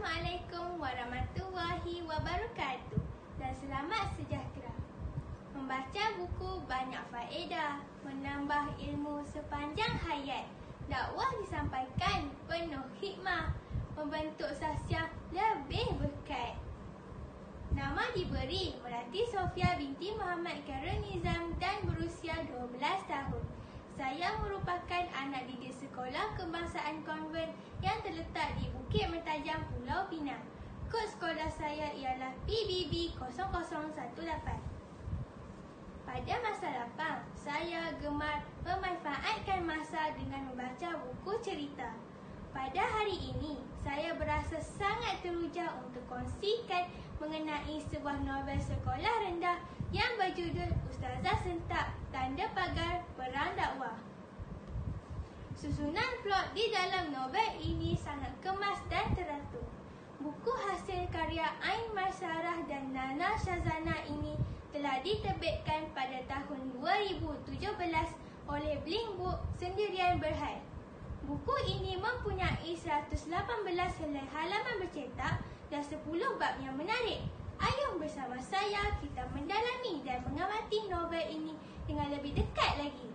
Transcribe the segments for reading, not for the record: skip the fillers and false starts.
Assalamualaikum warahmatullahi wabarakatuh dan selamat sejahtera. Membaca buku banyak faedah, menambah ilmu sepanjang hayat. Dakwah disampaikan penuh hikmah, membentuk sahsiah lebih berkat. Nama diberi Melati Sofia binti Muhammad Khairul Nizam dan berusia 12 tahun. Saya merupakan anak didik sekolah kebangsaan konvent yang terletak di Bukit Mentajam, Pulau Pinang. Kod sekolah saya ialah PBB 0018. Pada masa lapang, saya gemar memanfaatkan masa dengan membaca buku cerita. Pada hari ini, saya berasa sangat teruja untuk kongsikan mengenai sebuah novel sekolah rendah yang berjudul Ustazah Sentak Tanda Pagar Perang Dakwah. Susunan plot di dalam novel ini sangat kemas dan teratur. Buku hasil karya Ain Masyarah dan Nana Shazana ini telah diterbitkan pada tahun 2017 oleh Blink Book Sendirian Berhad. Buku ini mempunyai 118 helai halaman bercetak dan 10 bab yang menarik. Ayuh bersama saya kita mendalami dan mengamati novel ini dengan lebih dekat lagi.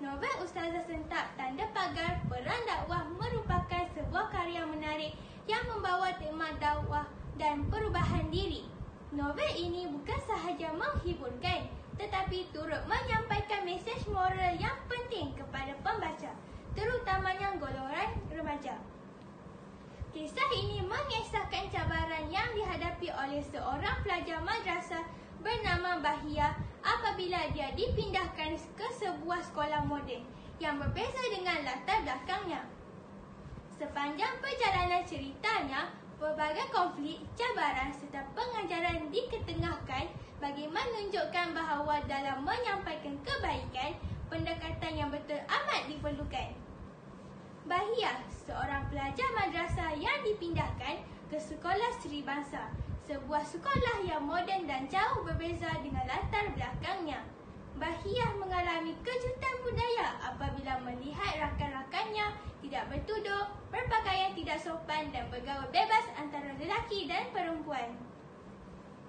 Novel Ustazah Sentak Tanda Pagar Perang Dakwah merupakan sebuah karya menarik yang membawa tema dakwah dan perubahan diri. Novel ini bukan sahaja menghiburkan, tetapi turut menyampaikan mesej moral yang penting kepada pembaca, terutamanya golongan remaja. Kisah ini mengisahkan cabaran yang dihadapi oleh seorang pelajar madrasah bernama Bahia apabila dia dipindahkan ke sebuah sekolah moden yang berbeza dengan latar belakangnya. Sepanjang perjalanan ceritanya, pelbagai konflik, cabaran serta pengajaran diketengahkan bagi menunjukkan bahawa dalam menyampaikan kebaikan, pendekatan yang betul amat diperlukan. Bahia, seorang pelajar madrasah yang dipindahkan ke sekolah Sri Bangsa, sebuah sekolah yang moden dan jauh berbeza dengan latar belakangnya. Bahia mengalami kejutan budaya apabila melihat rakan-rakannya tidak bertudung, berpakaian tidak sopan dan bergaul bebas antara lelaki dan perempuan.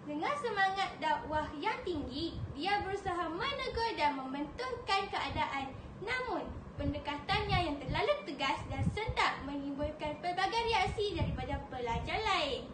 Dengan semangat dakwah yang tinggi, dia berusaha menegur dan membentangkan keadaan. Namun, pendekatannya yang terlalu tegas dan sentak menimbulkan pelbagai reaksi daripada pelajar lain.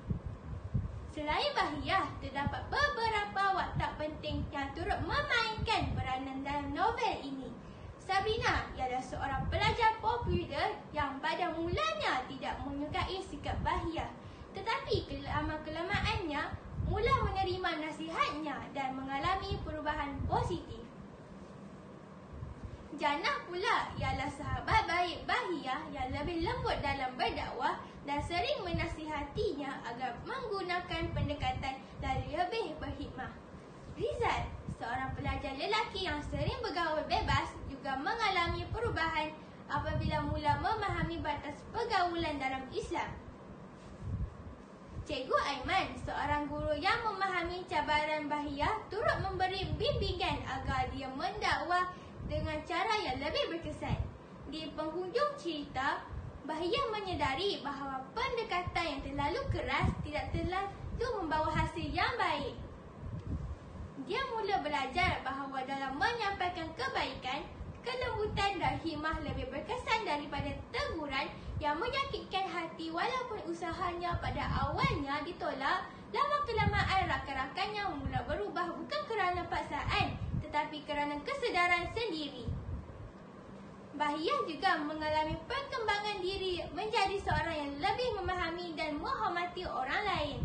Selain Bahia, terdapat beberapa watak penting yang turut memainkan peranan dalam novel ini. Sabrina ialah seorang pelajar popular yang pada mulanya tidak menyukai sikap Bahia, tetapi kelama-kelamaannya mula menerima nasihatnya dan mengalami perubahan positif. Jannah pula ialah sahabat baik Bahia yang lebih lembut dalam berdakwah dan sering menasihatinya agar menggunakan pendekatan dan lebih berhikmah. Rizal, seorang pelajar lelaki yang sering bergaul bebas, juga mengalami perubahan apabila mula memahami batas pergaulan dalam Islam. Cikgu Aiman, seorang guru yang memahami cabaran Bahia, turut memberi bimbingan agar dia mendakwah dengan cara yang lebih berkesan. Di penghujung cerita, Bahia menyedari bahawa pendekatan yang terlalu keras tidak terlalu membawa hasil yang baik. Dia mula belajar bahawa dalam menyampaikan kebaikan, kelembutan dan hikmah lebih berkesan daripada teguran yang menyakitkan hati. Walaupun usahanya pada awalnya ditolak, lama-kelamaan rakan-rakannya mula berubah bukan kerana paksaan, tetapi kerana kesedaran sendiri. Bahia juga mengalami perkembangan diri menjadi seorang yang lebih memahami dan menghormati orang lain.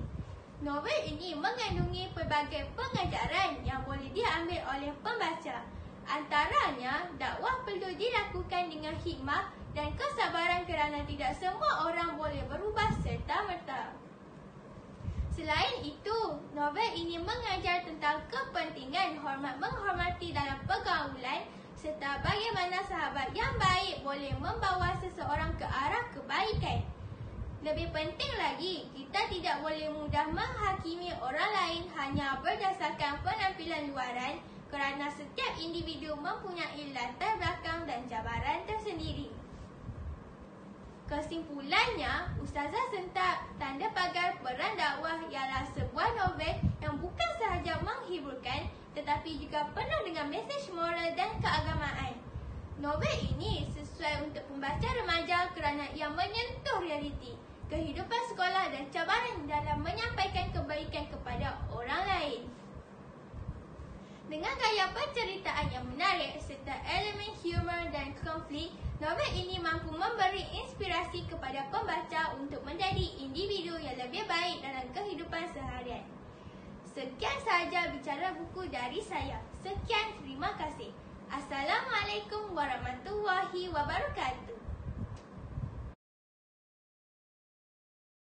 Novel ini mengandungi pelbagai pengajaran yang boleh diambil oleh pembaca. Antaranya, dakwah perlu dilakukan dengan hikmah dan kesabaran kerana tidak semua orang boleh berubah serta-merta. Selain itu, novel ini mengajar tentang kepentingan menghormati dalam pergaulan serta bagaimana sahabat yang baik boleh membawa seseorang ke arah kebaikan. Lebih penting lagi, kita tidak boleh mudah menghakimi orang lain hanya berdasarkan penampilan luaran kerana setiap individu mempunyai latar belakang dan cabaran tersendiri. Kesimpulannya, Ustazah Sentap Tanda Pagar Peran Dakwah ialah sebuah novel yang bukan sahaja menghiburkan tetapi juga penuh dengan mesej moral dan keagamaan. Novel ini sesuai untuk pembaca remaja kerana ia menyentuh realiti, kehidupan sekolah dan cabaran dalam menyampaikan kebaikan kepada orang lain. Dengan gaya penceritaan yang menarik serta elemen humor dan konflik, novel ini mampu memberi inspirasi kepada pembaca untuk menjadi individu yang lebih baik dalam kehidupan seharian. Sekian sahaja bicara buku dari saya. Sekian, terima kasih. Assalamualaikum warahmatullahi wabarakatuh.